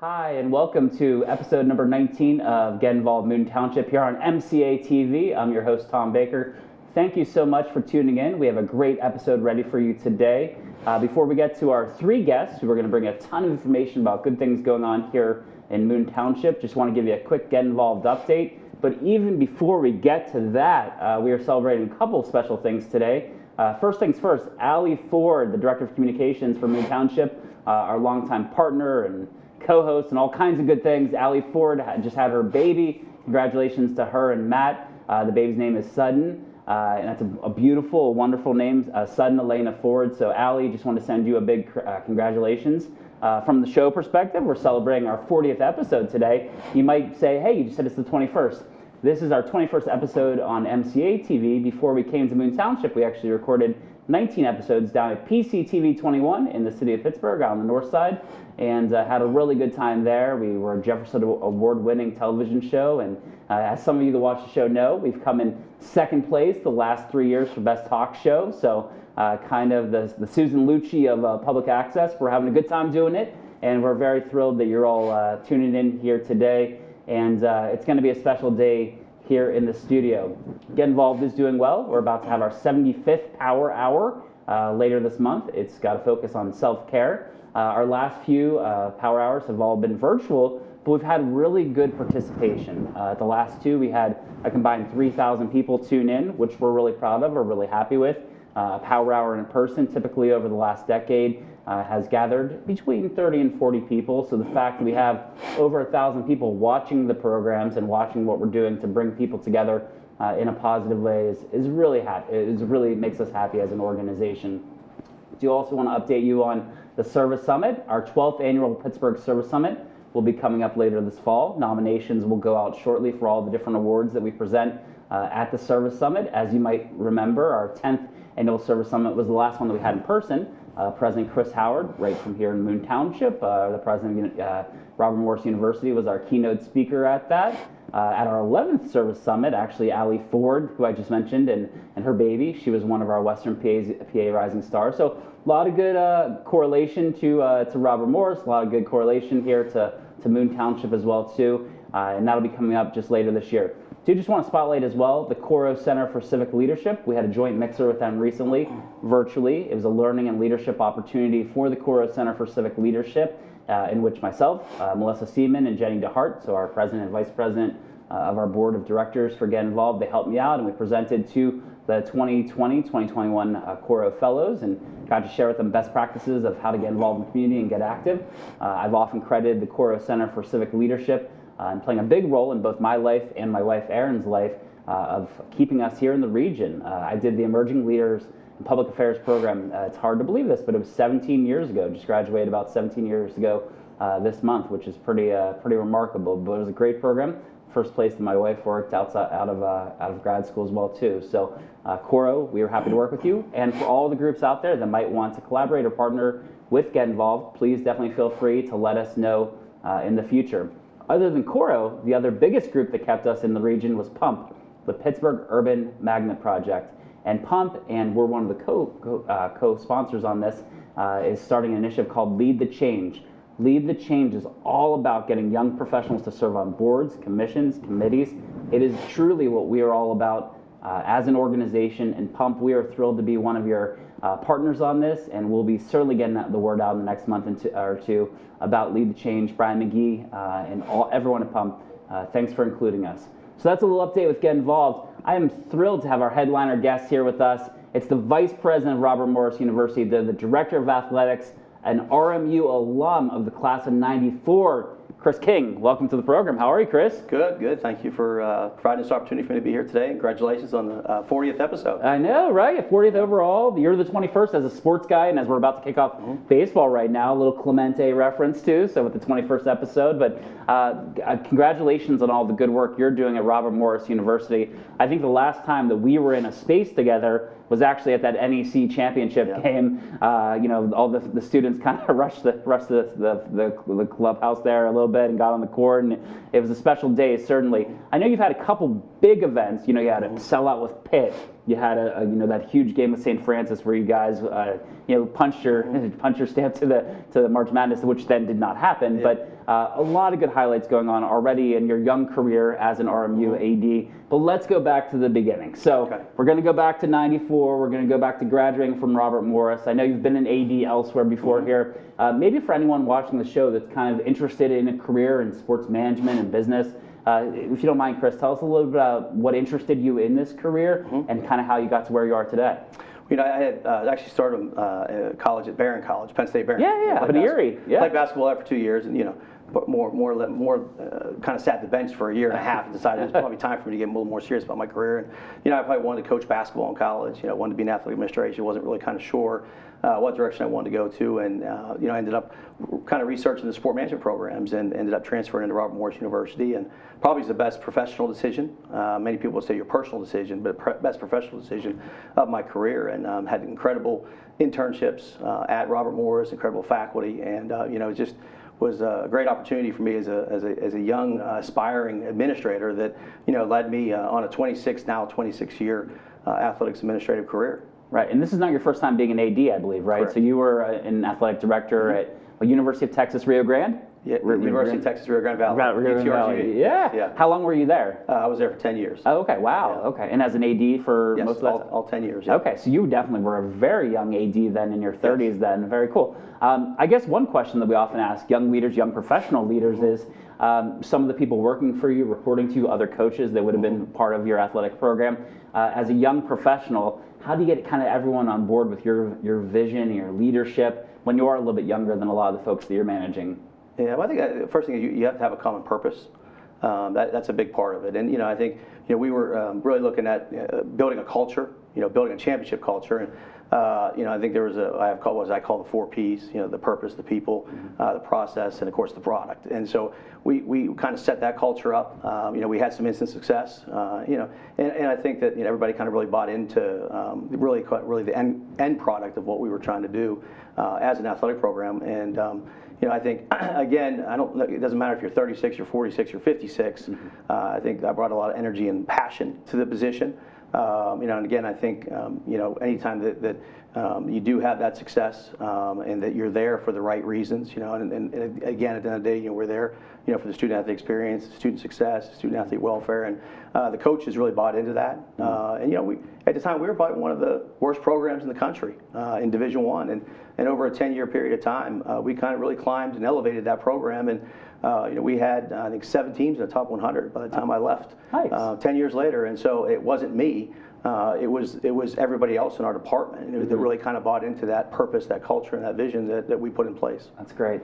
Hi, and welcome to episode number 19 of Get Involved Moon Township here on MCA TV. I'm your host, Tom Baker. Thank you so much for tuning in. We have a great episode ready for you today. Before we get to our three guests, who are going to bring a ton of information about good things going on here in Moon Township, just want to give you a quick Get Involved update. But even before we get to that, we are celebrating a couple of special things today. First things first, Allie Ford, the Director of Communications for Moon Township, our longtime partner and co-host and all kinds of good things. Allie Ford just had her baby. Congratulations to her and Matt. The baby's name is Sudden, and that's a beautiful, wonderful name, Sudden Elena Ford. So Allie, just want to send you a big congratulations. From the show perspective, we're celebrating our 40th episode today. You might say, hey, you just said it's the 21st. This is our 21st episode on MCA TV. Before we came to Moon Township, we actually recorded 19 episodes down at PCTV 21 in the city of Pittsburgh on the north side, and had a really good time there. We were a Jefferson Award-winning television show, and as some of you that watch the show know, we've come in second place the last 3 years for Best Talk Show, so kind of the Susan Lucci of public access. We're having a good time doing it, and we're very thrilled that you're all tuning in here today, and it's going to be a special day here in the studio. Get Involved is doing well. We're about to have our 75th Power Hour later this month. It's got a focus on self-care. Our last few Power Hours have all been virtual, but we've had really good participation. At the last two, we had a combined 3,000 people tune in, which we're really proud of, we're really happy with. Power Hour in person, typically over the last decade, has gathered between 30 and 40 people. So the fact that we have over 1,000 people watching the programs and watching what we're doing to bring people together in a positive way is really happy. It really makes us happy as an organization. I do also want to update you on the Service Summit. Our 12th annual Pittsburgh Service Summit will be coming up later this fall. Nominations will go out shortly for all the different awards that we present at the Service Summit. As you might remember, our 10th annual Service Summit was the last one that we had in person. President Chris Howard, right from here in Moon Township, the president of Robert Morris University, was our keynote speaker at that. At our 11th Service Summit, actually, Allie Ford, who I just mentioned, and her baby, she was one of our Western PA Rising Stars. So a lot of good correlation to Robert Morris, a lot of good correlation here to Moon Township as well, too, and that'll be coming up just later this year. Do just want to spotlight as well the Coro Center for Civic Leadership. We had a joint mixer with them recently, virtually. It was a learning and leadership opportunity for the Coro Center for Civic Leadership, in which myself, Melissa Seaman, and Jenny DeHart, so our president and vice president of our board of directors for Get Involved, they helped me out, and we presented to the 2020-2021 Coro Fellows and got to share with them best practices of how to get involved in the community and get active. I've often credited the Coro Center for Civic Leadership and playing a big role in both my life and my wife Erin's life of keeping us here in the region. I did the Emerging Leaders in Public Affairs program. It's hard to believe this, but it was 17 years ago. Just graduated about 17 years ago this month, which is pretty remarkable. But it was a great program. First place that my wife worked out of grad school as well too. So Coro, we are happy to work with you. And for all the groups out there that might want to collaborate or partner with Get Involved, please definitely feel free to let us know in the future. Other than Coro, the other biggest group that kept us in the region was PUMP, the Pittsburgh Urban Magnet Project. And PUMP, and we're one of the co-sponsors on this, is starting an initiative called Lead the Change. Lead the Change is all about getting young professionals to serve on boards, commissions, committees. It is truly what we are all about as an organization. And PUMP, we are thrilled to be one of your partners on this, and we'll be certainly getting the word out in the next month or two about Lead the Change. Brian McGee and everyone at PUMP, thanks for including us. So that's a little update with Get Involved. I am thrilled to have our headliner guest here with us. It's the Vice President of Robert Morris University, the Director of Athletics, an RMU alum of the class of '94, Chris King. Welcome to the program. How are you, Chris? Good. Thank you for providing this opportunity for me to be here today. Congratulations on the 40th episode. I know, right? 40th overall. You're the 21st as a sports guy, and as we're about to kick off baseball right now, a little Clemente reference too, so with the 21st episode. But congratulations on all the good work you're doing at Robert Morris University. I think the last time that we were in a space together was actually at that NEC championship game. All the students kind of rushed the clubhouse there a little bit and got on the court, and it was a special day, certainly. I know you've had a couple big events, you had a sellout with Pitt. You had that huge game with St. Francis where you guys punched your stamp to the March Madness, which then did not happen. Yeah. But a lot of good highlights going on already in your young career as an RMU AD. But let's go back to the beginning. So we're going to go back to '94. We're going to go back to graduating from Robert Morris. I know you've been an AD elsewhere before here. Maybe for anyone watching the show that's kind of interested in a career in sports management and business, if you don't mind, Chris, tell us a little bit about what interested you in this career and kind of how you got to where you are today. I had actually started college at Barron College, Penn State Barron. Yeah, up in Erie. Yeah. Played basketball there for 2 years, and but more kind of sat the bench for a year and a half and decided it was probably time for me to get a little more serious about my career. And I probably wanted to coach basketball in college. Wanted to be in athletic administration. Wasn't really kind of sure what direction I wanted to go to, and I ended up kind of researching the sport management programs and ended up transferring into Robert Morris University. And probably is the best professional decision. Many people would say your personal decision, but best professional decision of my career. And had incredible internships at Robert Morris, incredible faculty, and it just was a great opportunity for me as a young aspiring administrator that led me on a 26 year athletics administrative career. Right, and this is not your first time being an AD, I believe, right? Correct. So you were an athletic director at University of Texas Rio Grande? Yeah, University of Texas Rio Grande Valley. Rio Grande Valley. Yeah. How long were you there? I was there for 10 years. Oh, okay, wow. Yeah. Okay, and as an AD for most of that time? All 10 years. Yeah. Okay, so you definitely were a very young AD then, in your 30s then. Very cool. I guess one question that we often ask young leaders, young professional leaders is, some of the people working for you, reporting to you, other coaches that would have been part of your athletic program. As a young professional, how do you get kind of everyone on board with your vision and your leadership when you are a little bit younger than a lot of the folks that you're managing? Yeah, well, I think the first thing is you have to have a common purpose. That's a big part of it. And I think we were really looking at building a culture, building a championship culture. And I think there was I call the 4 Ps. The purpose, the people, the process, and of course the product. And so we kind of set that culture up. We had some instant success. And I think that everybody kind of really bought into really the end product of what we were trying to do as an athletic program. And I think, again, it doesn't matter if you're 36, you're 46, you're 56. I think I brought a lot of energy and passion to the position. And again, I think, anytime that you do have that success and that you're there for the right reasons, and again, at the end of the day, we're there, for the student-athlete experience, student success, student-athlete welfare, and the coaches really bought into that. And, at the time, we were probably one of the worst programs in the country in Division I. And over a 10-year period of time, we kind of really climbed and elevated that program. And, we had, I think, 7 teams in the top 100 by the time I left. Nice. 10 years later. And so it wasn't me. It was everybody else in our department that really kind of bought into that purpose, that culture, and that vision that we put in place. That's great.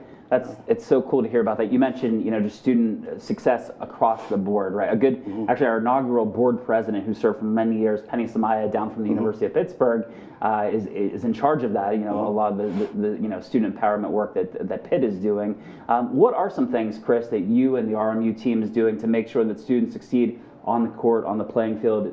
It's so cool to hear about that. You mentioned just student success across the board, right? Actually, our inaugural board president, who served for many years, Penny Samaya, down from the University of Pittsburgh, is in charge of that. A lot of the student empowerment work that Pitt is doing. What are some things, Chris, that you and the RMU team is doing to make sure that students succeed on the court, on the playing field,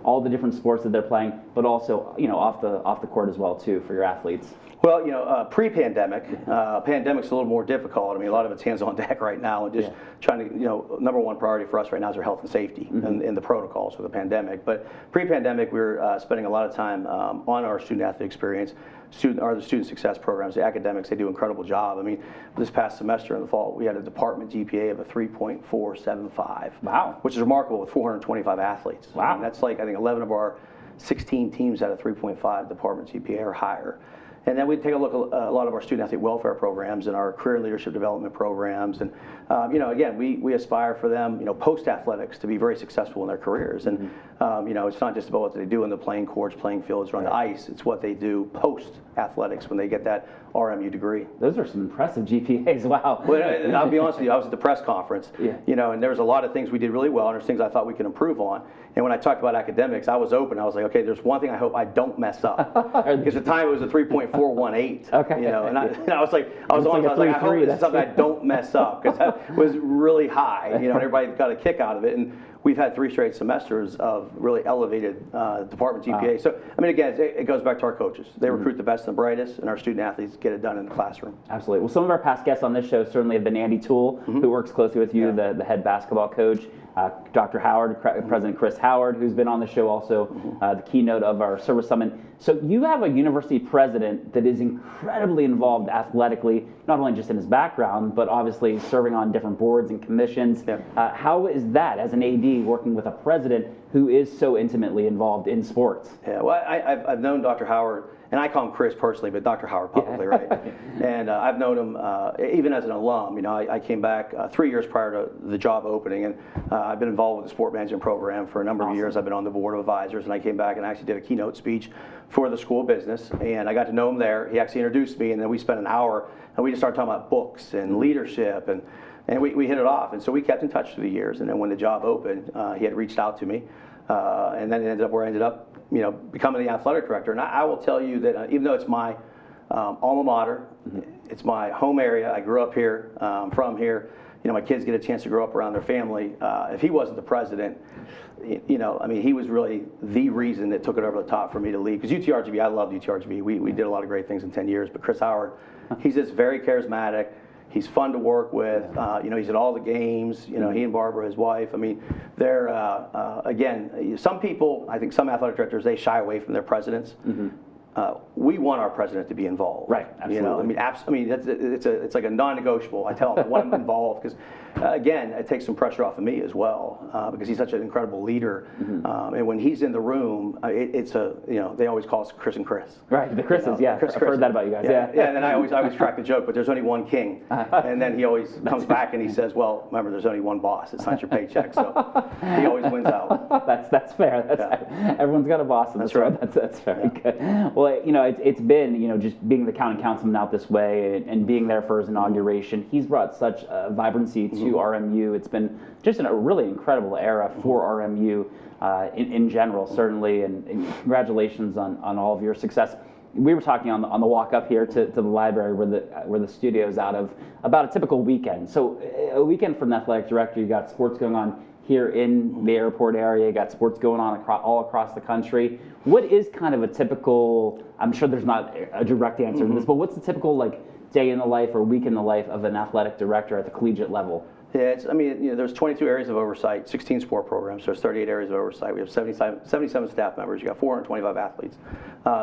all the different sports that they're playing, but also off the court as well too for your athletes? Well, pre-pandemic, pandemic's a little more difficult. I mean, a lot of it's hands on deck right now, and just trying to, number one priority for us right now is our health and safety and the protocols for the pandemic. But pre-pandemic, we were spending a lot of time on our student-athlete experience, the student success programs, the academics. They do an incredible job. I mean, this past semester in the fall, we had a department GPA of a 3.475. Wow. Which is remarkable with 425 athletes. Wow. I mean, that's like, I think, 11 of our 16 teams had a 3.5 department GPA or higher. And then we take a look at a lot of our student-athlete welfare programs and our career and leadership development programs. And, again, we aspire for them, post-athletics to be very successful in their careers. And, it's not just about what they do in the playing courts, playing fields, or on the ice. It's what they do post-athletics when they get that RMU degree. Those are some impressive GPAs. Wow. Well, I'll be honest with you, I was at the press conference, and there was a lot of things we did really well, and there's things I thought we could improve on. And when I talked about academics, I was open. I was like, okay, there's one thing I hope I don't mess up. Because at the time it was a 3.418. Okay. And I was like, I hope this is something I don't mess up, because that was really high. And everybody got a kick out of it. And we've had 3 straight semesters of really elevated department GPA. Wow. So, I mean, again, it goes back to our coaches. They recruit the best and the brightest, and our student athletes get it done in the classroom. Absolutely. Well, some of our past guests on this show certainly have been Andy Toole, who works closely with you, the head basketball coach. Dr. Howard, President Chris Howard, who's been on the show also, the keynote of our service summit. So you have a university president that is incredibly involved athletically, not only just in his background, but obviously serving on different boards and commissions. How is that, as an AD, working with a president who is so intimately involved in sports? Yeah, well, I've known Dr. Howard, and I call him Chris personally, but Dr. Howard publicly, right? And I've known him even as an alum. You know, I came back 3 years prior to the job opening, and I've been involved with the sport management program for a number of years. I've been on the board of advisors, and I came back and actually did a keynote speech for the school business, and I got to know him there. He actually introduced me, and then we spent an hour, and we just started talking about books and leadership, and we hit it off. And so we kept in touch through the years, and then when the job opened, he had reached out to me, and then it ended up where I ended up, you know, becoming the athletic director. And I will tell you that even though it's my alma mater, it's my home area, I grew up here, from here, you know, my kids get a chance to grow up around their family. If he wasn't the president, you know, I mean, he was really the reason that took it over the top for me to leave. Because UTRGV, I loved UTRGV. We did a lot of great things in 10 years. But Chris Howard, he's just very charismatic. He's fun to work with. You know, he's at all the games. You know, he and Barbara, his wife. I mean, they're again. Some people, I think, some athletic directors, they shy away from their presidents. We want our president to be involved. Right. Absolutely. You know, I mean, it's like a non-negotiable. I tell him I want him involved because, again, it takes some pressure off of me as well because he's such an incredible leader. And when he's in the room, it's a, you know, they always call us Chris and Chris. Right. The Chris's. You know? Yeah. I've heard that about you guys. Yeah. And then I always crack the joke, but there's only one king. And then he always comes back and he says, well, remember, there's only one boss. It's not your paycheck. So he always wins out. That's fair. Everyone's got a boss in this room. That's very good. Well, you know, it's been, you know, just being the county councilman out this way and being there for his inauguration, he's brought such vibrancy to RMU. It's been just a really incredible era for RMU in general, certainly, and congratulations on all of your success. We were talking on the walk up here to the library where the studio is out of about a typical weekend. So a weekend for an athletic director, you got sports going on here in the airport area, you got sports going on all across the country. What is kind of a typical, I'm sure there's not a direct answer to this, but what's the typical like day in the life or week in the life of an athletic director at the collegiate level? Yeah, I mean, you know, there's 22 areas of oversight, 16 sport programs, so there's 38 areas of oversight. We have 77 staff members, you got 425 athletes.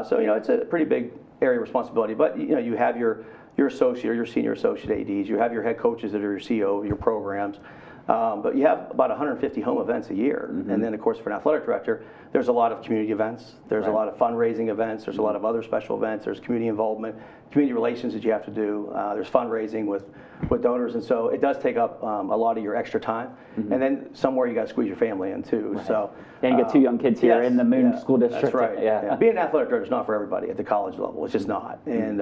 So, you know, it's a pretty big area of responsibility, but, you know, you have your associate or your senior associate ADs, you have your head coaches that are your CEO of your programs. But you have about 150 home events a year. And then, of course, for an athletic director, there's a lot of community events. There's a lot of fundraising events. There's a lot of other special events. There's community involvement, community relations that you have to do. There's fundraising with donors. And so it does take up a lot of your extra time. And then somewhere you got to squeeze your family in, too. Right. So, and you get 2 young kids here in the Moon School District. That's right. Yeah. Being an athletic director is not for everybody at the college level. It's just not. And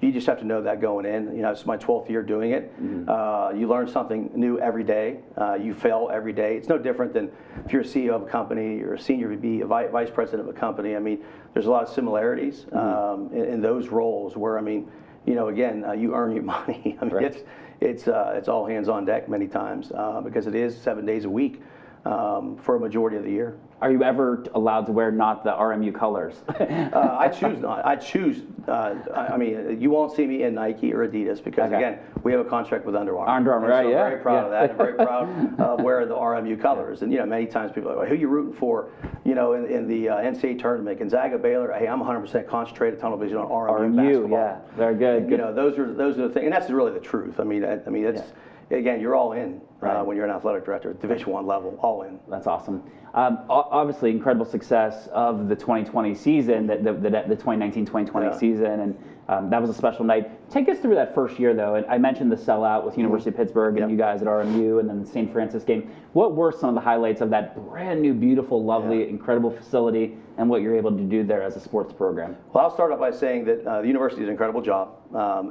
you just have to know that going in. You know, it's my 12th year doing it. You learn something new every day. You fail every day. It's no different than if you're a CEO of a company, you're a senior VP, a vice president of a company. I mean, there's a lot of similarities in those roles where, I mean, you know, again, you earn your money. I mean, it's all hands on deck many times because it is 7 days a week for a majority of the year. Are you ever allowed to wear not the RMU colors? I choose not. I choose. I mean, you won't see me in Nike or Adidas because, again, we have a contract with Under Armour. Under Armour, right? So I'm very proud of that. I'm very proud of wearing the RMU colors. And, you know, many times people are like, who are you rooting for? You know, in the NCAA tournament, Gonzaga, Baylor. Hey, I'm 100% concentrated, tunnel vision on RMU basketball. Yeah, very good. You know, those are the things, and that's really the truth. I mean, it's. Again, you're all in when you're an athletic director at Division I level, all in. That's awesome. Obviously, incredible success of the 2020 season, the 2019-2020 season, and that was a special night. Take us through that first year, though. And I mentioned the sellout with University of Pittsburgh and you guys at RMU, and then the St. Francis game. What were some of the highlights of that brand new, beautiful, lovely, incredible facility, and what you're able to do there as a sports program? Well, I'll start off by saying that the university did an incredible job,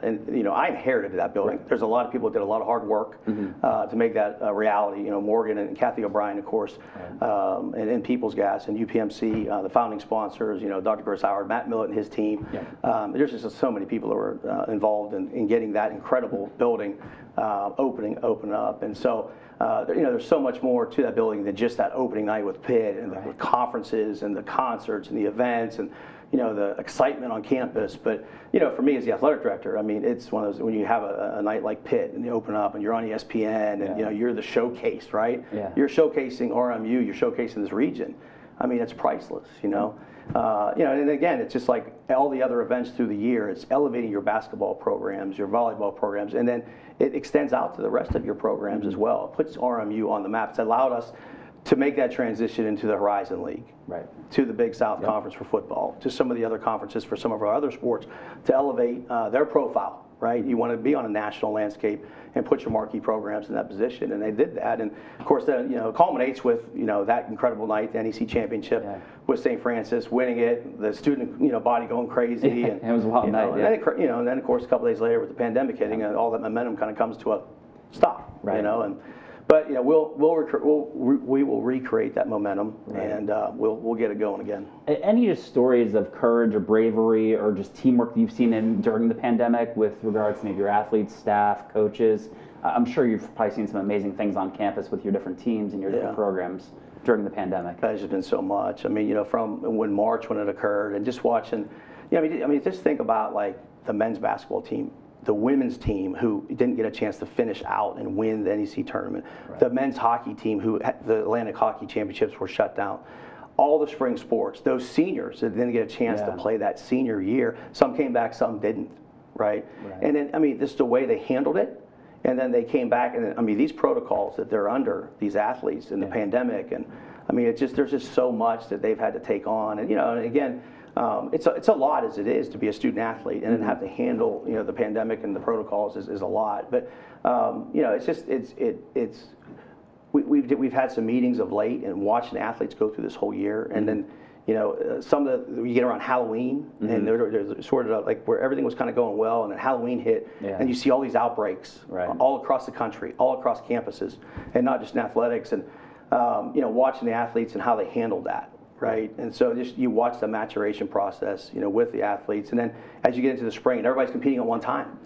and you know, I inherited that building. Right. There's a lot of people that did a lot of hard work to make that a reality. You know, Morgan and Kathy O'Brien, of course, and People's Gas and UPMC, the founding sponsors. You know, Dr. Chris Howard, Matt Millett, and his team. There's just so many people that were involved in getting that incredible building open up, and so. You know, there's so much more to that building than just that opening night with Pitt and the conferences and the concerts and the events and, the excitement on campus. But, for me as the athletic director, I mean, it's one of those, when you have a night like Pitt and you open up and you're on ESPN and, you're the showcase, right? Yeah. You're showcasing RMU, you're showcasing this region. I mean, it's priceless, and again, it's just like all the other events through the year. It's elevating your basketball programs, your volleyball programs, and then it extends out to the rest of your programs as well. It puts RMU on the map. It's allowed us to make that transition into the Horizon League, right, to the Big South Conference for football, to some of the other conferences for some of our other sports, to elevate their profile, right? You want to be on a national landscape and put your marquee programs in that position, and they did that. And of course, then it culminates with that incredible night, the NEC championship with St. Francis, winning it, the student body going crazy. And it was a wild night. And then of course a couple days later with the pandemic hitting, and all that momentum kind of comes to a stop, right. But we will recreate that momentum, and we'll get it going again. Any just stories of courage or bravery or just teamwork that you've seen during the pandemic with regards to maybe your athletes, staff, coaches? I'm sure you've probably seen some amazing things on campus with your different teams and your different programs during the pandemic. There's just been so much. I mean, from when it occurred, and just watching. I mean, just think about like the men's basketball team, the women's team who didn't get a chance to finish out and win the NEC tournament, the men's hockey team who the Atlantic Hockey Championships were shut down, all the spring sports, those seniors that didn't get a chance to play that senior year. Some came back, some didn't, right? And then, I mean, this is the way they handled it. And then they came back, and I mean, these protocols that they're under, these athletes in the pandemic, and I mean, there's just so much that they've had to take on. And and again, it's a lot as it is to be a student athlete, and then have to handle the pandemic and the protocols is a lot. But we've had some meetings of late and watching athletes go through this whole year, and then some of you get around Halloween, and there's sort of like where everything was kind of going well, and then Halloween hit, and you see all these outbreaks all across the country, all across campuses, and not just in athletics, and watching the athletes and how they handled that. Right, and so just you watch the maturation process, with the athletes, and then as you get into the spring, and everybody's competing at one time,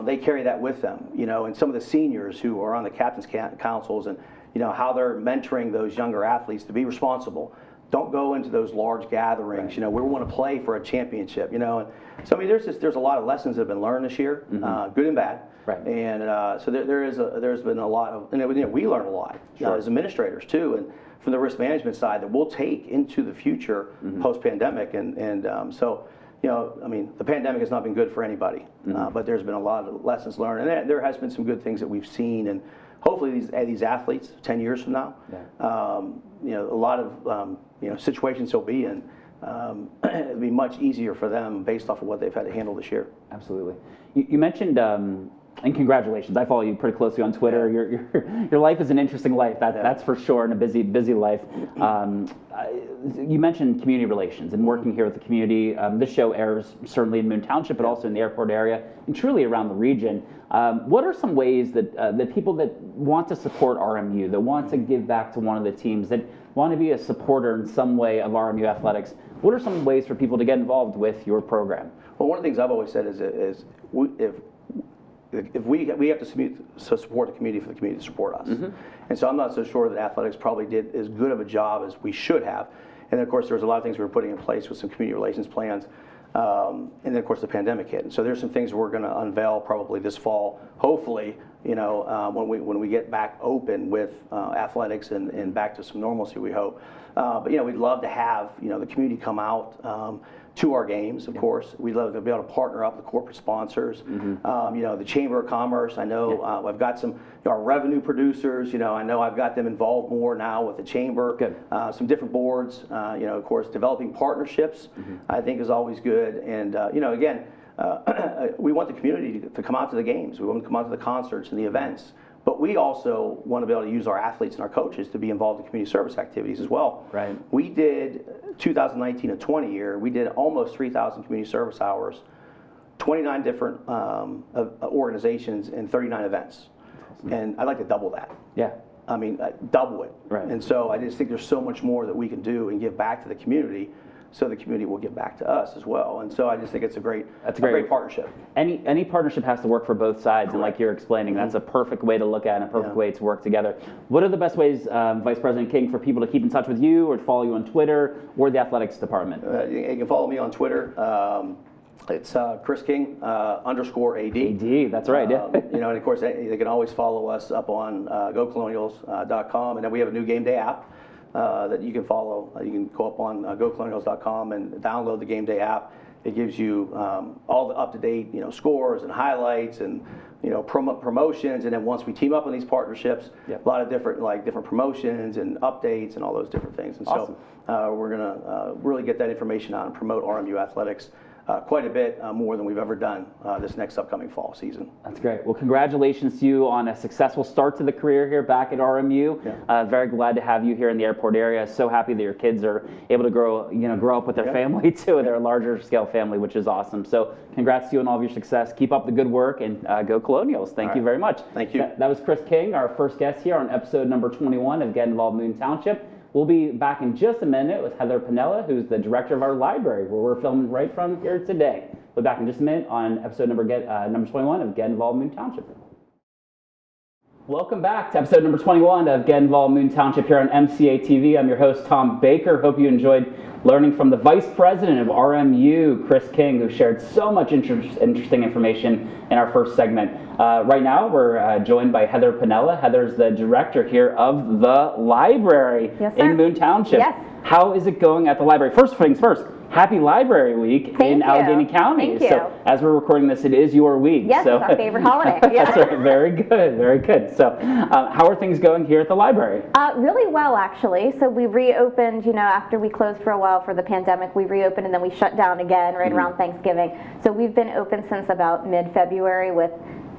they carry that with them, and some of the seniors who are on the captain's councils, and how they're mentoring those younger athletes to be responsible. Don't go into those large gatherings. We want to play for a championship. And so I mean, there's a lot of lessons that have been learned this year, good and bad. Right. And so there's been a lot of, and we learn a lot as administrators too, and from the risk management side that we'll take into the future post-pandemic. And so, I mean, the pandemic has not been good for anybody, but there's been a lot of lessons learned, and there has been some good things that we've seen, and hopefully these athletes 10 years from now, a lot of situations they'll be in, it'll be much easier for them based off of what they've had to handle this year. Absolutely. You mentioned, and congratulations, I follow you pretty closely on Twitter. Your life is an interesting life, that's for sure, and a busy life. You mentioned community relations and working here with the community. This show airs certainly in Moon Township, but also in the airport area and truly around the region. What are some ways that people that want to support RMU, that want to give back to one of the teams, that want to be a supporter in some way of RMU athletics, what are some ways for people to get involved with your program? Well, one of the things I've always said is if we have to support the community for the community to support us. And so I'm not so sure that athletics probably did as good of a job as we should have. And then, of course, there was a lot of things we were putting in place with some community relations plans. And then, of course, the pandemic hit. And so there's some things we're going to unveil probably this fall, hopefully, when we get back open with athletics and back to some normalcy, we hope. But, we'd love to have, the community come out to our games, of course. We'd love to be able to partner up with corporate sponsors. The Chamber of Commerce, I know I've got some, our revenue producers, I know I've got them involved more now with the Chamber. Good. Some different boards, of course, developing partnerships, I think is always good. And, again, we want the community to come out to the games. We want them to come out to the concerts and the events. But we also want to be able to use our athletes and our coaches to be involved in community service activities as well. Right. We did 2019 and 20 year. We did almost 3,000 community service hours, 29 different organizations, and 39 events. Awesome. And I'd like to double that. Yeah. I mean, double it. Right. And so I just think there's so much more that we can do and give back to the community so the community will give back to us as well. And so I just think it's a great partnership. Any partnership has to work for both sides, and like you're explaining, that's a perfect way to look at it, and a perfect way to work together. What are the best ways, Vice President King, for people to keep in touch with you or to follow you on Twitter or the athletics department? You can follow me on Twitter. It's Chris King _AD. AD, that's right. Yeah. And of course they can always follow us up on GoColonials.com, and then we have a new game day app that you can follow. You can go up on GoColonials.com and download the game day app. It gives you all the up-to-date scores and highlights and promotions, and then once we team up on these partnerships, a lot of different promotions and updates and all those different things. And awesome. So we're gonna really get that information out and promote RMU athletics quite a bit more than we've ever done this next upcoming fall season. That's great. Well, congratulations to you on a successful start to the career here back at RMU. Very glad to have you here in the airport area. So happy that your kids are able to grow up with their family too, their larger scale family, which is awesome. So congrats to you on all of your success. Keep up the good work, and go Colonials. Thank you very much. Thank you. That was Chris King, our first guest here on episode number 21 of Get Involved Moon Township. We'll be back in just a minute with Heather Piniella, who's the director of our library, where we're filming right from here today. We'll be back in just a minute on episode number 21 of Get Involved Moon Township. Welcome back to episode number 21 of Get Involved Moon Township here on MCA TV. I'm your host, Tom Baker. Hope you enjoyed learning from the Vice President of RMU, Chris King, who shared so much interesting information in our first segment. Right now, we're joined by Heather Piniella. Heather's the director here of the library in Moon Township. Yes. How is it going at the library? First things first, happy Library Week in Allegheny County. Thank you. So as we're recording this, it is your week. Yes, so. It's our favorite holiday. That's right. Very good. Very good. So how are things going here at the library? Really well, actually. So we reopened, after we closed for a while for the pandemic, we reopened and then we shut down again right around Thanksgiving. So we've been open since about mid-February with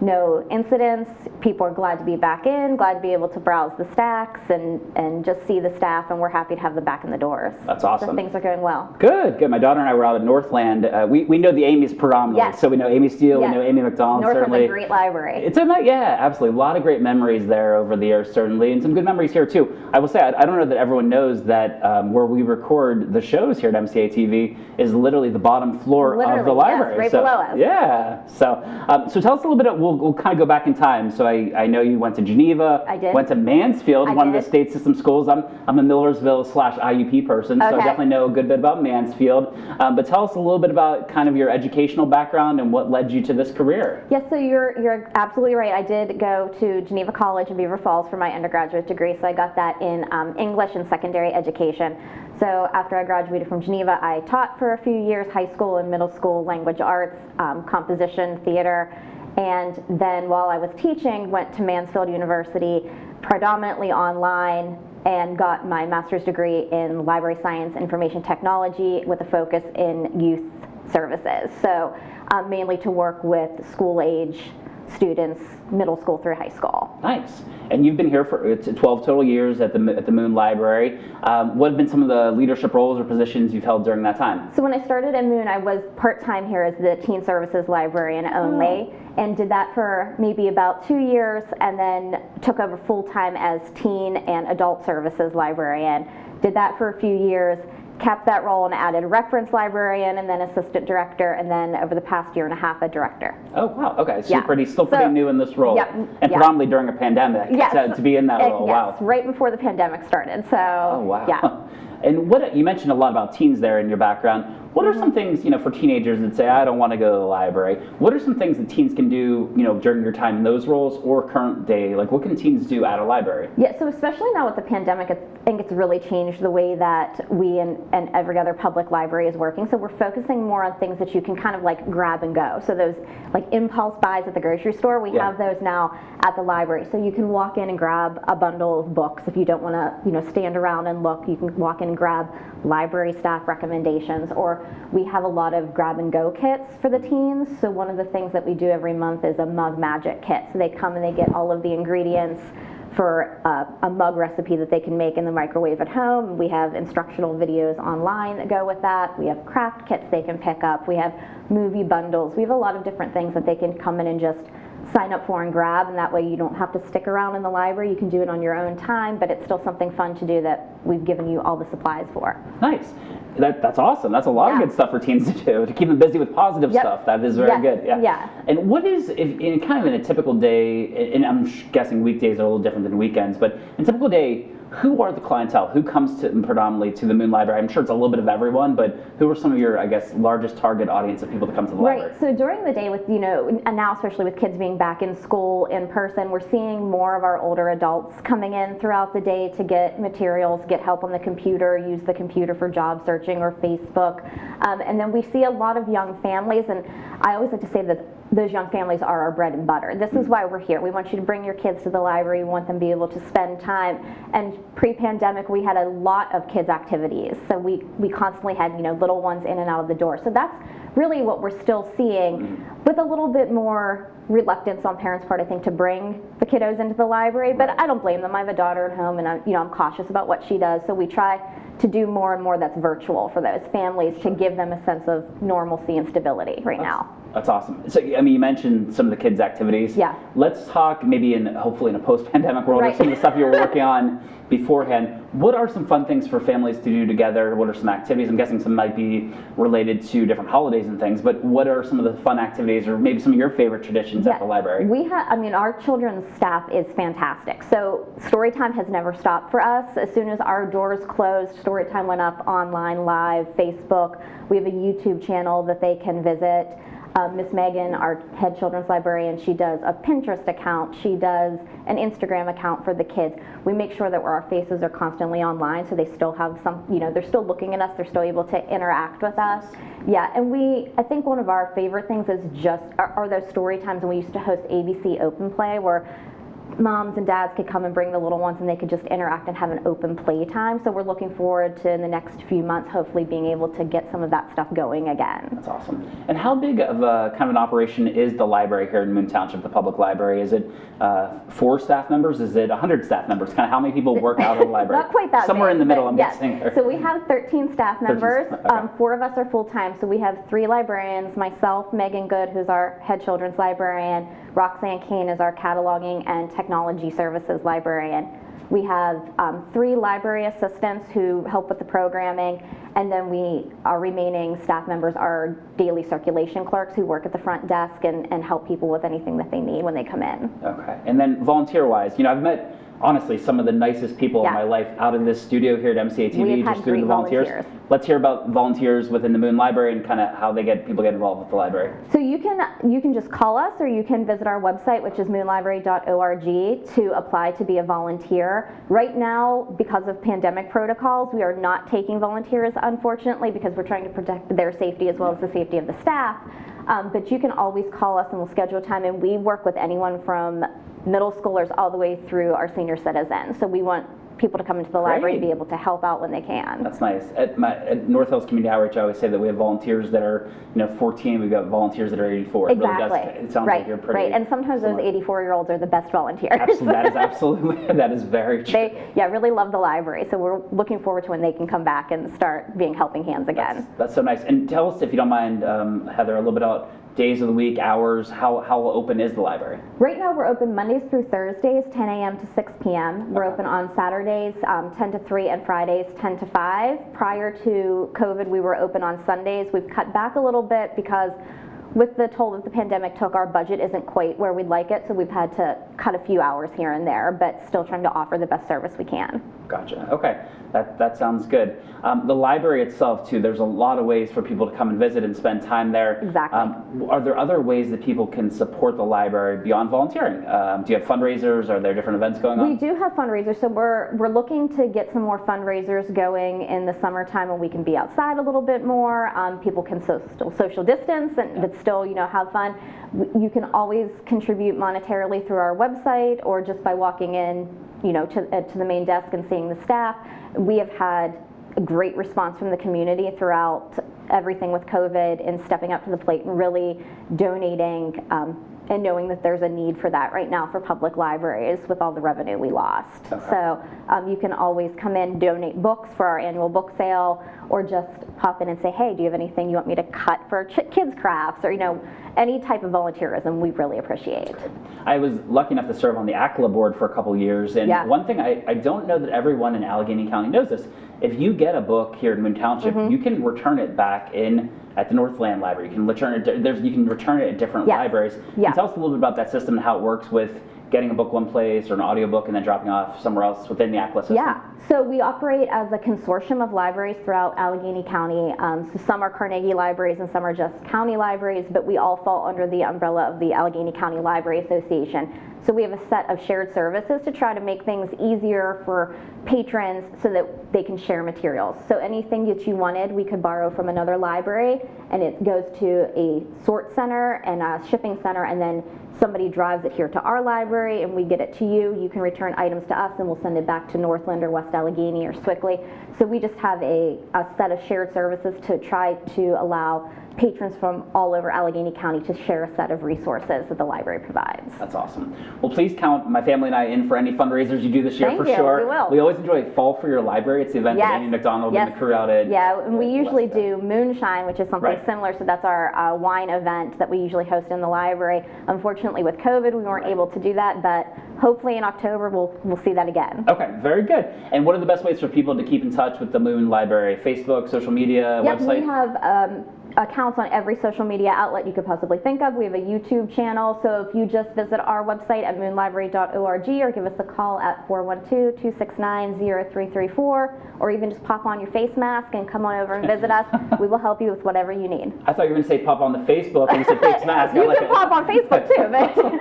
no incidents. People are glad to be back in, glad to be able to browse the stacks and just see the staff, and we're happy to have them back in the doors. That's awesome. So things are going well. Good, good. My daughter and I were out at Northland. We know the Amy's predominantly. Yes. So we know Amy Steele, we know Amy McDonald, certainly. Northland's a great library. Absolutely. A lot of great memories there over the years, certainly, and some good memories here, too. I will say, I don't know that everyone knows that where we record the shows here at MCA TV is literally the bottom floor of the library. Yes, right below us. Yeah. So tell us a little bit, we'll kind of go back in time. So I know you went to Geneva. I did. Went to Mansfield, one of the state system schools. I'm a Millersville/IUP person, so I definitely know a good bit about Mansfield. But tell us a little bit about kind of your educational background and what led you to this career. Yes, so you're absolutely right. I did go to Geneva College in Beaver Falls for my undergraduate degree, so I got that in English and secondary education. So after I graduated from Geneva, I taught for a few years high school and middle school language arts, composition, theater, and then while I was teaching, went to Mansfield University, predominantly online, and got my master's degree in library science, information technology with a focus in youth services. So mainly to work with school-age students, middle school through high school. Nice. And you've been here for 12 total years at the Moon Library. What have been some of the leadership roles or positions you've held during that time? So when I started at Moon, I was part-time here as the Teen Services Librarian only, and did that for maybe about 2 years, and then took over full-time as Teen and Adult Services Librarian. Did that for a few years, kept that role and added reference librarian and then assistant director, and then over the past year and a half, a director. Oh, wow. Okay. So you're still pretty new in this role. Yeah. And predominantly during a pandemic to be in that role. Yes, wow. right before the pandemic started. So, yeah. And what you mentioned a lot about teens there in your background. What are some things, for teenagers that say, I don't want to go to the library? What are some things that teens can do, during your time in those roles or current day? Like, what can teens do at a library? Yeah, so especially now with the pandemic, I think it's really changed the way that we and every other public library is working. So we're focusing more on things that you can kind of like grab and go. So those like impulse buys at the grocery store, we have those now at the library. So you can walk in and grab a bundle of books. If you don't want to, stand around and look, you can walk in and grab library staff recommendations, or we have a lot of grab and go kits for the teens. So one of the things that we do every month is a mug magic kit. So they come and they get all of the ingredients for a mug recipe that they can make in the microwave at home. We have instructional videos online that go with that. We have craft kits they can pick up. We have movie bundles. We have a lot of different things that they can come in and just sign up for and grab, and that way you don't have to stick around in the library. You can do it on your own time, but it's still something fun to do that we've given you all the supplies for. Nice. That's awesome. That's a lot of Yeah. good stuff for teens to do, to keep them busy with positive Yep. stuff. That is very Yes. good. Yeah. Yeah. And what is, if in kind of in a typical day, and I'm guessing weekdays are a little different than weekends, but in a typical day, who are the clientele? Who comes to predominantly to the Moon Library? I'm sure it's a little bit of everyone, but who are some of your, I guess, largest target audience of people that come to the library? Right, so during the day with, and now especially with kids being back in school in person, we're seeing more of our older adults coming in throughout the day to get materials, get help on the computer, use the computer for job searching or Facebook. And then we see a lot of young families, and I always like to say that those young families are our bread and butter. This is why we're here. We want you to bring your kids to the library. We want them to be able to spend time. And pre-pandemic, we had a lot of kids' activities. So we constantly had, little ones in and out of the door. So that's really what we're still seeing, with a little bit more reluctance on parents' part, I think, to bring the kiddos into the library. But I don't blame them. I have a daughter at home, and I'm cautious about what she does. So we try to do more and more that's virtual for those families to give them a sense of normalcy and stability right now. That's awesome. So, I mean, you mentioned some of the kids' activities. Yeah. Let's talk maybe hopefully in a post-pandemic world, or Right. some of the stuff you were working on beforehand. What are some fun things for families to do together? What are some activities? I'm guessing some might be related to different holidays and things, but what are some of the fun activities, or maybe some of your favorite traditions at the library? We have, our children's staff is fantastic. So Storytime has never stopped for us. As soon as our doors closed, Storytime went up online, live, Facebook. We have a YouTube channel that they can visit. Miss Megan, our head children's librarian, she does a Pinterest account. She does an Instagram account for the kids. We make sure that our faces are constantly online, so they still have some, they're still looking at us. They're still able to interact with us. Yeah, and I think one of our favorite things is are those story times, and we used to host ABC Open Play, where moms and dads could come and bring the little ones, and they could just interact and have an open play time. So we're looking forward to, in the next few months, hopefully being able to get some of that stuff going again. That's awesome. And how big of a kind of an operation is the library here in Moon Township, the public library? Is it 4 staff members? Is it 100 staff members? Kind of how many people work out of the library? Not quite that Somewhere big, in the middle, I'm yes. guessing. So we have 13 staff members. 13, okay. 4 of us are full-time. So we have 3 librarians, myself, Megan Good, who's our head children's librarian, Roxanne Kane is our cataloging and technology services librarian. We have 3 library assistants who help with the programming, and then our remaining staff members are daily circulation clerks who work at the front desk and help people with anything that they need when they come in. Okay. And then volunteer-wise, I've met, honestly, some of the nicest people in my life out in this studio here at MCA TV, We've had just through great the volunteers. Let's hear about volunteers within the Moon Library and kind of how people get involved with the library. So you can just call us, or you can visit our website, which is moonlibrary.org, to apply to be a volunteer. Right now, because of pandemic protocols, we are not taking volunteers, unfortunately, because we're trying to protect their safety as well as the safety of the staff. But you can always call us, and we'll schedule time, and we work with anyone from middle schoolers all the way through our senior citizens. So we want people to come into the library and be able to help out when they can. That's nice. At North Hills Community Outreach, I always say that we have volunteers that are 14. We've got volunteers that are 84. Exactly. It sounds like you're pretty. Right. And sometimes those 84-year-olds are the best volunteers. Absolutely. That is very true. They really love the library. So we're looking forward to when they can come back and start being helping hands again. That's so nice. And tell us, if you don't mind, Heather, a little bit about days of the week, hours, how open is the library? Right now we're open Mondays through Thursdays, 10 a.m. to 6 p.m. We're open on Saturdays, 10 to 3, and Fridays, 10 to 5. Prior to COVID, we were open on Sundays. We've cut back a little bit because with the toll that the pandemic took, our budget isn't quite where we'd like it, so we've had to cut a few hours here and there, but still trying to offer the best service we can. Gotcha. Okay. That sounds good. The library itself, too, there's a lot of ways for people to come and visit and spend time there. Exactly. Are there other ways that people can support the library beyond volunteering? Do you have fundraisers? Are there different events going on? We do have fundraisers, so we're looking to get some more fundraisers going in the summertime when we can be outside a little bit more. People can still social distance but still, have fun. You can always contribute monetarily through our website or just by walking in, to the main desk and seeing the staff. We have had a great response from the community throughout everything with COVID and stepping up to the plate and really donating and knowing that there's a need for that right now for public libraries with all the revenue we lost. Okay. So you can always come in, donate books for our annual book sale, or just pop in and say, hey, do you have anything you want me to cut for kids crafts, or any type of volunteerism we really appreciate. I was lucky enough to serve on the ACLA board for a couple years, and one thing I don't know that everyone in Allegheny County knows this. If you get a book here in Moon Township, you can return it back at the Northland Library. You can return it. You can return it at different libraries. Can you tell us a little bit about that system and how it works with getting a book one place or an audiobook and then dropping off somewhere else within the ACLA system? Yeah, so we operate as a consortium of libraries throughout Allegheny County. So some are Carnegie libraries and some are just county libraries, but we all fall under the umbrella of the Allegheny County Library Association. So we have a set of shared services to try to make things easier for patrons so that they can share materials. So anything that you wanted, we could borrow from another library, and it goes to a sort center and a shipping center, and then somebody drives it here to our library and we get it to you. You can return items to us and we'll send it back to Northland or West Allegheny or Swickley. So we just have a set of shared services to try to allow patrons from all over Allegheny County to share a set of resources that the library provides. That's awesome. Well, please count my family and I in for any fundraisers you do this year. Thank for you. sure. We will. We always enjoy Fall for Your Library. It's the event that Amy McDonald and the crew out at. Yeah, and we usually do Moonshine, which is something similar. So that's our wine event that we usually host in the library. Unfortunately, with COVID, we weren't able to do that, but hopefully in October we'll see that again. Okay, very good. And what are the best ways for people to keep in touch with the Moon Library? Facebook, social media, website? We have accounts on every social media outlet you could possibly think of. We have a YouTube channel, so if you just visit our website at moonlibrary.org or give us a call at 412-269-0334, or even just pop on your face mask and come on over and visit us. We will help you with whatever you need. I thought you were going to say pop on the Facebook and you said face mask. You can pop on Facebook too.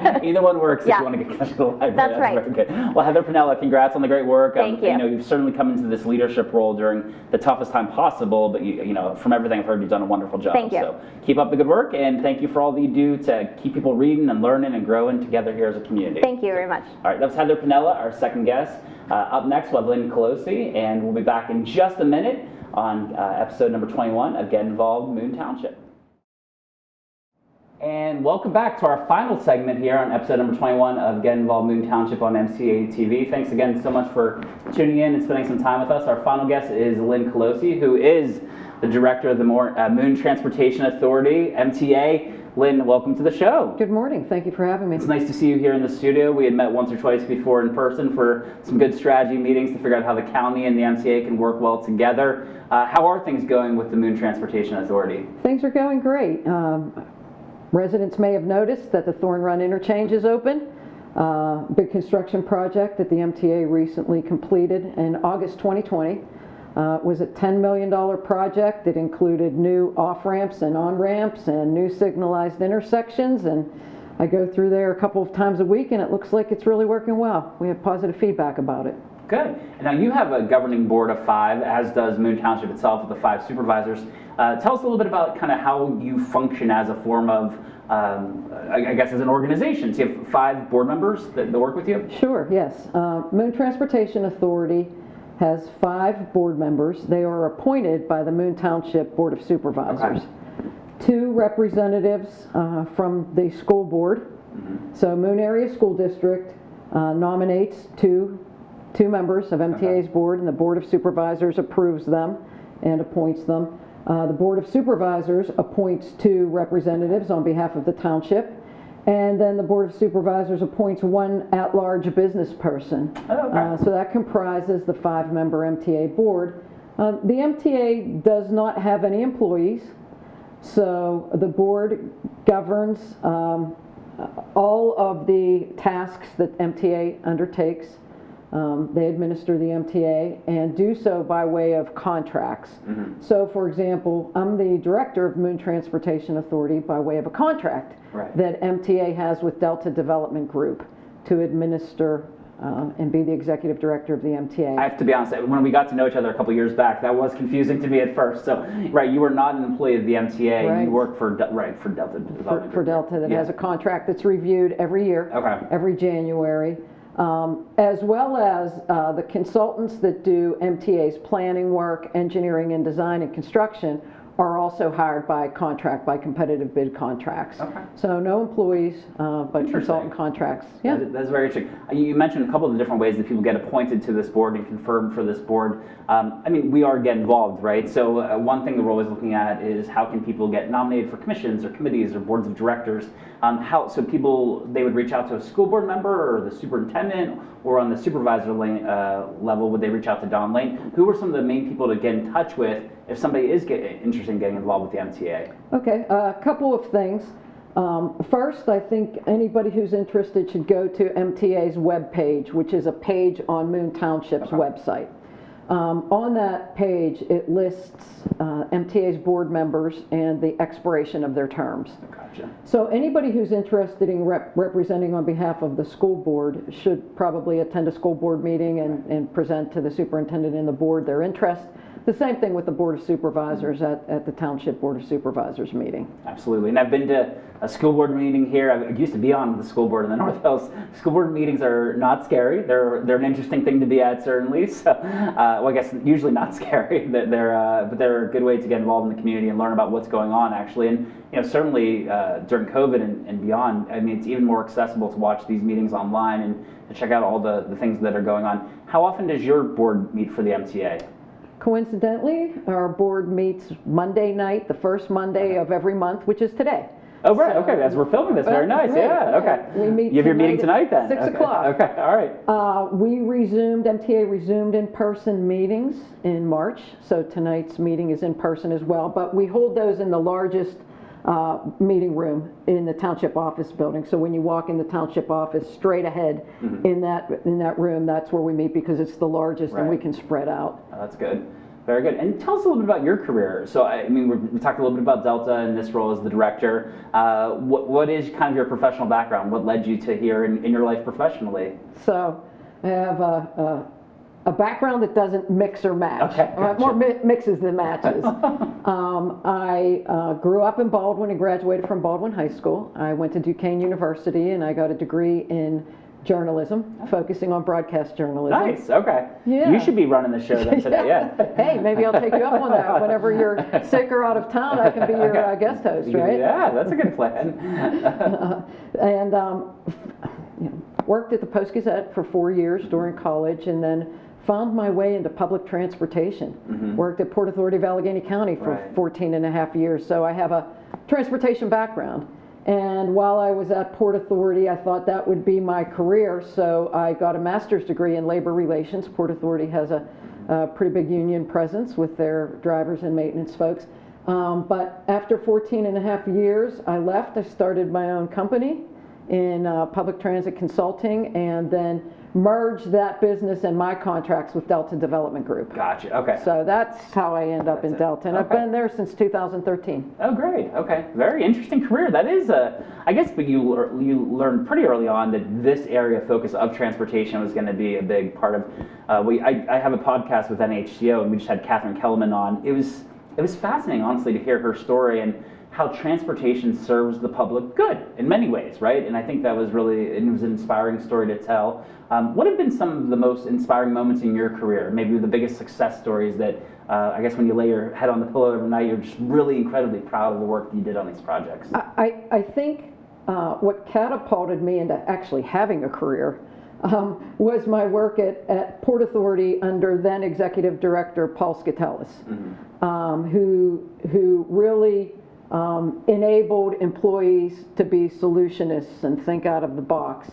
But either one works if you want to get connected to the library. That's right. Very good. Well, Heather Piniella, congrats on the great work. Thank you. You've certainly come into this leadership role during the toughest time possible, but from everything I've heard, you've done a wonderful job. Thank you. So keep up the good work, and thank you for all that you do to keep people reading and learning and growing together here as a community. Thank you very much. All right, that was Heather Piniella, our second guest. Up next, we'll have Lynn Colosi, and we'll be back in just a minute on episode number 21 of Get Involved Moon Township. And welcome back to our final segment here on episode number 21 of Get Involved Moon Township on MCA TV. Thanks again so much for tuning in and spending some time with us. Our final guest is Lynn Colosi, who is the director of the Moon Transportation Authority, MTA. Lynn, welcome to the show. Good morning. Thank you for having me. It's nice to see you here in the studio. We had met once or twice before in person for some good strategy meetings to figure out how the county and the MTA can work well together. How are things going with the Moon Transportation Authority? Things are going great. Residents may have noticed that the Thorn Run interchange is open. Big construction project that the MTA recently completed in August 2020. Was a $10 million project that included new off-ramps and on-ramps and new signalized intersections, and I go through there a couple of times a week and it looks like it's really working well. We have positive feedback about it. Good. Now you have a governing board of 5, as does Moon Township itself with the 5 supervisors. Tell us a little bit about kind of how you function as a form of, I guess as an organization. So you have 5 board members that work with you? Sure, yes. Moon Transportation Authority has 5 board members. They are appointed by the Moon Township Board of Supervisors. Okay. 2 representatives from the school board. So Moon Area School District nominates two members of MTA's board, and the Board of Supervisors approves them and appoints them. The Board of Supervisors appoints 2 representatives on behalf of the township, and then the Board of Supervisors appoints 1 at-large business person. So that comprises the 5-member MTA board. The MTA does not have any employees, so the board governs all of the tasks that MTA undertakes. They administer the MTA and do so by way of contracts. So, for example, I'm the director of Moon Transportation Authority by way of a contract that MTA has with Delta Development Group to administer and be the executive director of the MTA. I have to be honest, when we got to know each other a couple years back, that was confusing to me at first. So, you were not an employee of the MTA, you work for Delta Development Group. For Delta, that has a contract that's reviewed every year, every January. As well as the consultants that do MTA's planning work, engineering and design and construction are also hired by contract, by competitive bid contracts. Okay. So no employees, but consultant contracts. Yeah. That's very interesting. You mentioned a couple of the different ways that people get appointed to this board and confirmed for this board. I mean, we are get involved, right? So one thing that we're always looking at is how can people get nominated for commissions or committees or boards of directors? So people, they would reach out to a school board member or the superintendent, or on the supervisor level, would they reach out to Don Lane? Who were some of the main people to get in touch with if somebody is interested in getting involved with the MTA? Okay, a couple of things. First, I think anybody who's interested should go to MTA's webpage, which is a page on Moon Township's website. On that page, it lists MTA's board members and the expiration of their terms. Gotcha. So anybody who's interested in representing on behalf of the school board should probably attend a school board meeting and present to the superintendent and the board their interest. The same thing with the Board of Supervisors at the Township Board of Supervisors meeting. Absolutely. And I've been to a school board meeting here. I used to be on the school board in the North Hills. School board meetings are not scary. They're an interesting thing to be at, certainly. So, well, I guess usually not scary. But they're a good way to get involved in the community and learn about what's going on, actually. And certainly during COVID and beyond, I mean, it's even more accessible to watch these meetings online and to check out all the things that are going on. How often does your board meet for the MTA? Coincidentally, our board meets Monday night, the first Monday of every month, which is today. Oh, right. So, okay. As we're filming this. Very nice. Right, yeah. Okay. We meet. You have your meeting tonight then? 6 o'clock. Okay. All right. MTA resumed in-person meetings in March. So tonight's meeting is in person as well. But we hold those in the largest meeting room in the township office building. So when you walk in the township office, straight ahead in that room, that's where we meet because it's the largest and we can spread out. Oh, that's good. Very good. And tell us a little bit about your career. So, I mean, we talked a little bit about Delta and this role as the director. What is kind of your professional background? What led you to here in your life professionally? So, I have a background that doesn't mix or match. Okay, gotcha. More mixes than matches. I grew up in Baldwin and graduated from Baldwin High School. I went to Duquesne University and I got a degree in journalism, focusing on broadcast journalism. Nice, okay. Yeah. You should be running the show then today, yeah. Hey, maybe I'll take you up on that. Whenever you're sick or out of town, I can be your guest host, right? Yeah, that's a good plan. Worked at the Post-Gazette for 4 years during college, and then found my way into public transportation. Worked at Port Authority of Allegheny County for 14 and a half years, so I have a transportation background. And while I was at Port Authority, I thought that would be my career, so I got a master's degree in labor relations. Port Authority has a pretty big union presence with their drivers and maintenance folks. But after 14 and a half years, I left. I started my own company in public transit consulting, and then merged that business and my contracts with Delta Development Group. Gotcha, okay. So that's how I end up in Delta, and I've been there since 2013. Oh, great, okay. Very interesting career. That is, I guess, but you learned pretty early on that this area of focus of transportation was going to be a big part of, I have a podcast with NHCO, and we just had Catherine Kellerman on. It was fascinating, honestly, to hear her story and how transportation serves the public good in many ways, right? And I think that was it was an inspiring story to tell. What have been some of the most inspiring moments in your career? Maybe the biggest success stories that, I guess when you lay your head on the pillow every night, you're just really incredibly proud of the work that you did on these projects. I think what catapulted me into actually having a career was my work at Port Authority under then Executive Director Paul Skatelis, who really enabled employees to be solutionists and think out of the box.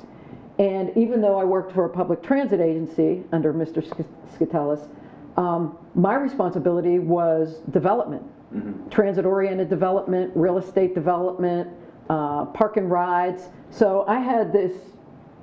And even though I worked for a public transit agency under Mr. Skatelis, my responsibility was development, transit-oriented development, real estate development, park and rides. So I had this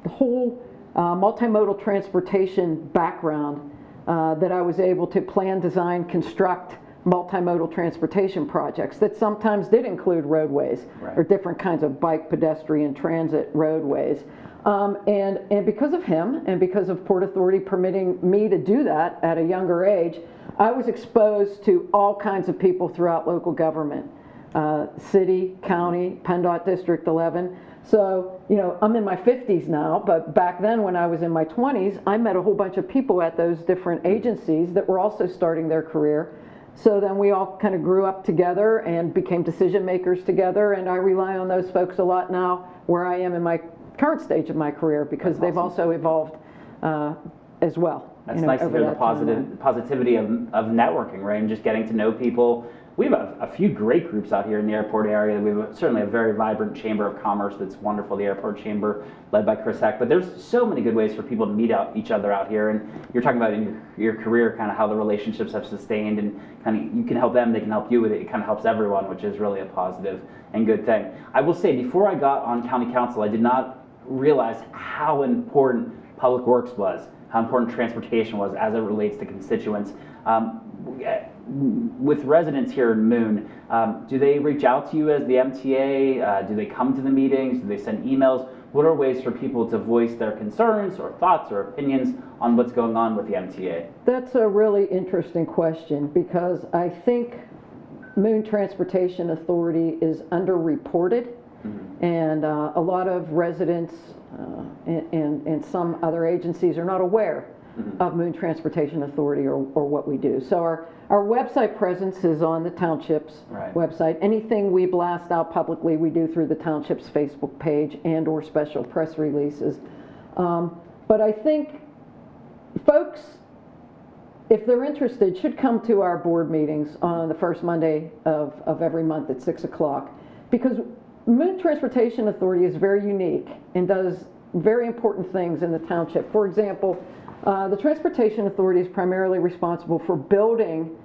whole multimodal transportation background that I was able to plan, design, construct multimodal transportation projects that sometimes did include roadways or different kinds of bike, pedestrian, transit roadways. And because of him and because of Port Authority permitting me to do that at a younger age, I was exposed to all kinds of people throughout local government, city, county, PennDOT District 11. So, I'm in my 50s now, but back then when I was in my 20s, I met a whole bunch of people at those different agencies that were also starting their career. So then we all kind of grew up together and became decision makers together, and I rely on those folks a lot now where I am in my current stage of my career, because they've also evolved as well. That's nice to hear the positivity of networking, right, and just getting to know people. We have a few great groups out here in the airport area. We have certainly a very vibrant chamber of commerce that's wonderful, the airport chamber led by Chris Heck. But there's so many good ways for people to meet each other out here. And you're talking about in your career kind of how the relationships have sustained, and kind of you can help them, they can help you with it. It kind of helps everyone, which is really a positive and good thing. I will say, before I got on county council, I did not realize how important public works was, how important transportation was as it relates to constituents. With residents here in Moon, do they reach out to you as the MTA? Do they come to the meetings? Do they send emails? What are ways for people to voice their concerns or thoughts or opinions on what's going on with the MTA? That's a really interesting question, because I think Moon Transportation Authority is underreported, and a lot of residents and some other agencies are not aware of Moon Transportation Authority or what we do. So our website presence is on the Township's website. Anything we blast out publicly, we do through the Township's Facebook page and or special press releases. But I think folks, if they're interested, should come to our board meetings on the first Monday of every month at 6 o'clock, because Moon Transportation Authority is very unique and does very important things in the township. For example, the Transportation Authority is primarily responsible for building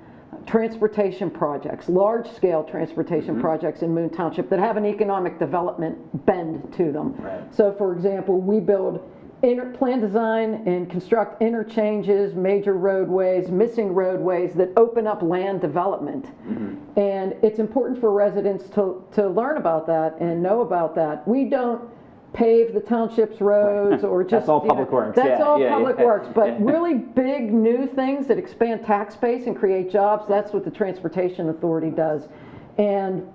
transportation projects, large-scale transportation projects in Moon Township that have an economic development bend to them. So, for example, we build plan design and construct interchanges, major roadways, missing roadways that open up land development. And it's important for residents to learn about that and know about that. We don't pave the township's roads or just... That's all public works. That's all public works, but really big new things that expand tax base and create jobs, that's what the Transportation Authority does. And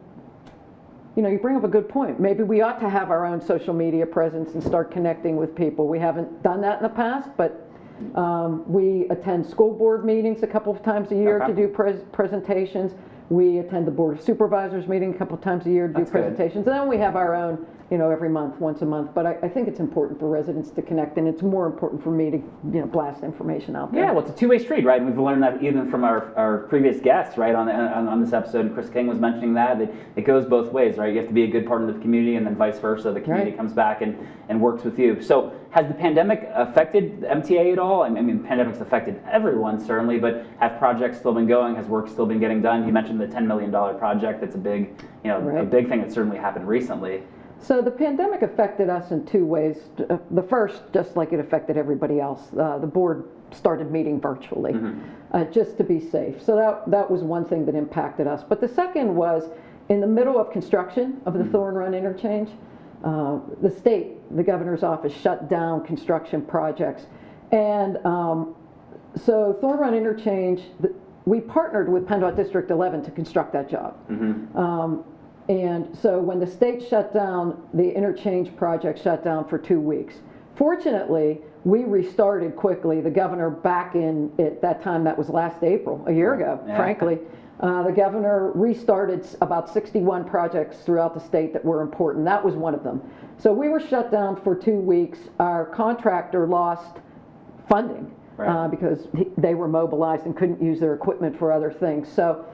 you know, you bring up a good point. Maybe we ought to have our own social media presence and start connecting with people. We haven't done that in the past, but we attend school board meetings a couple of times a year to do presentations. We attend the Board of Supervisors meeting a couple of times a year to do presentations. And then we have our own, you know, every month, once a month. But I think it's important for residents to connect, and it's more important for me to, you know, blast information out there. Yeah, well, it's a two-way street, right? And we've learned that even from our previous guests, right, on this episode. And Chris King was mentioning that. It goes both ways, right? You have to be a good partner of the community, and then vice versa. The community comes back and works with you. So has the pandemic affected the MTA at all? I mean, the pandemic's affected everyone, certainly, but have projects still been going? Has work still been getting done? You mentioned the $10 million project. That's a big, you know, a big thing that certainly happened recently. So the pandemic affected us in two ways. The first, just like it affected everybody else, the board started meeting virtually just to be safe. So that was one thing that impacted us. But the second was in the middle of construction of the Thorn Run interchange, the state, the governor's office, shut down construction projects. And so Thorn Run interchange, we partnered with PennDOT District 11 to construct that job. And so when the state shut down, the interchange project shut down for 2 weeks. Fortunately, we restarted quickly. The governor back in, at that time, that was last April, a year ago, frankly, the governor restarted about 61 projects throughout the state that were important. That was one of them. So we were shut down for 2 weeks. Our contractor lost funding because they were mobilized and couldn't use their equipment for other things. So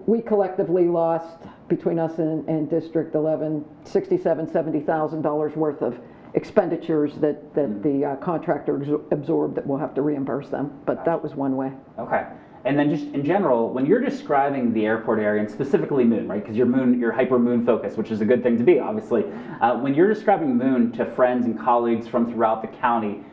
we collectively lost, between us and District 11, $67,000, $70,000 worth of expenditures that the contractor absorbed that we'll have to reimburse them. But that was one way. Okay. And then just in general, when you're describing the airport area, and specifically Moon, right, because you're hyper Moon focused, which is a good thing to be, obviously. When you're describing Moon to friends and colleagues from throughout the county,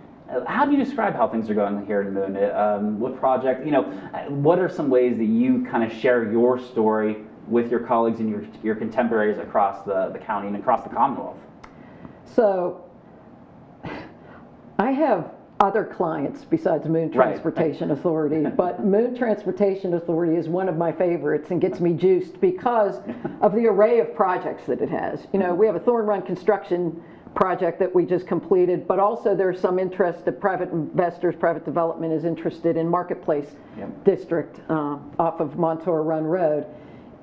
how do you describe how things are going here in Moon? What project, you know, what are some ways that you kind of share your story with your colleagues and your contemporaries across the county and across the Commonwealth? So I have other clients besides Moon Transportation Authority, but Moon Transportation Authority is one of my favorites and gets me juiced because of the array of projects that it has. You know, we have a Thorn Run construction project that we just completed, but also there's some interest that private investors, private development is interested in Marketplace District off of Montour Run Road.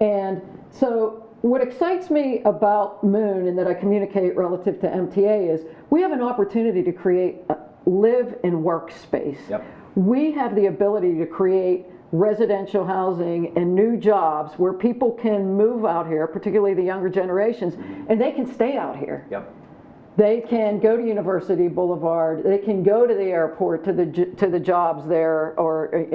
And so what excites me about Moon and that I communicate relative to MTA is we have an opportunity to create a live and work space. We have the ability to create residential housing and new jobs where people can move out here, particularly the younger generations, and they can stay out here. They can go to University Boulevard. They can go to the airport to the jobs there, or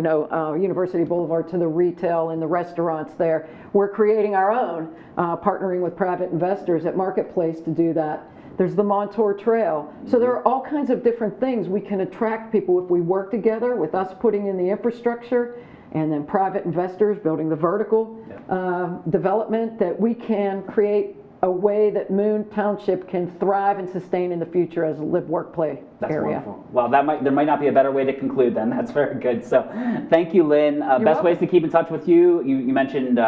University Boulevard to the retail and the restaurants there. We're creating our own, partnering with private investors at Marketplace to do that. There's the Montour Trail. So there are all kinds of different things we can attract people if we work together with us putting in the infrastructure, and then private investors building the vertical development, that we can create a way that Moon Township can thrive and sustain in the future as a live, work, play area. Wonderful. Well, there might not be a better way to conclude then. That's very good. So thank you, Lynn. Best ways to keep in touch with you, you mentioned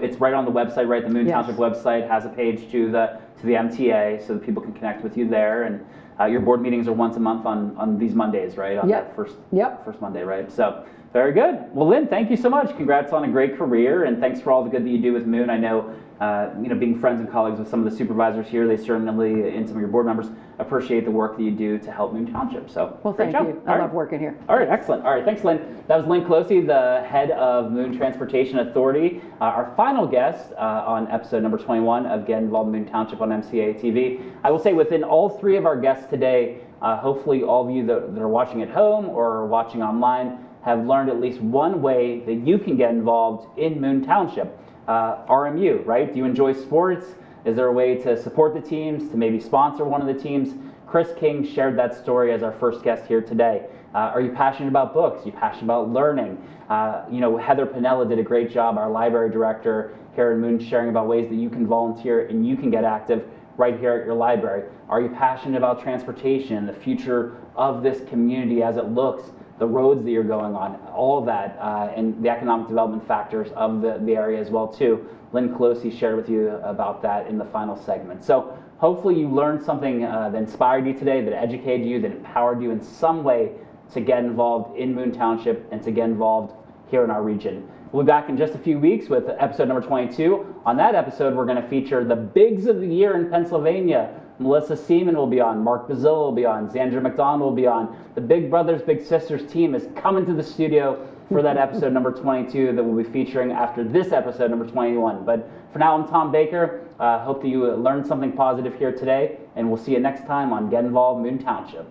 it's right on the website, right? The Moon Township website has a page to the MTA so that people can connect with you there. And your board meetings are once a month on these Mondays, right? On that first Monday, right? So very good. Well, Lynn, thank you so much. Congrats on a great career, and thanks for all the good that you do with Moon. I know, being friends and colleagues with some of the supervisors here, they certainly, and some of your board members, appreciate the work that you do to help Moon Township. So, well, thank you. I love working here. All right, excellent. All right, thanks, Lynn. That was Lynn Closey, the head of Moon Transportation Authority, our final guest on episode number 21 of Get Involved Moon Township on MCA TV. I will say, within all three of our guests today, hopefully all of you that are watching at home or watching online have learned at least one way that you can get involved in Moon Township. RMU, right? Do you enjoy sports? Is there a way to support the teams, to maybe sponsor one of the teams? Chris King shared that story as our first guest here today. Are you passionate about books? Are you passionate about learning? Heather Pinella did a great job, our library director here in Moon, sharing about ways that you can volunteer and you can get active right here at your library. Are you passionate about transportation, the future of this community as it looks, the roads that you're going on, all of that, and the economic development factors of the area as well too. Lynn Closey shared with you about that in the final segment. So hopefully you learned something that inspired you today, that educated you, that empowered you in some way to get involved in Moon Township and to get involved here in our region. We'll be back in just a few weeks with episode number 22. On that episode, we're going to feature the bigs of the year in Pennsylvania. Melissa Seaman will be on, Mark Bazilla will be on, Zandra McDonald will be on. The Big Brothers Big Sisters team is coming to the studio for that episode number 22 that we'll be featuring after this episode number 21. But for now, I'm Tom Baker. Hope that you learned something positive here today, and we'll see you next time on Get Involved Moon Township.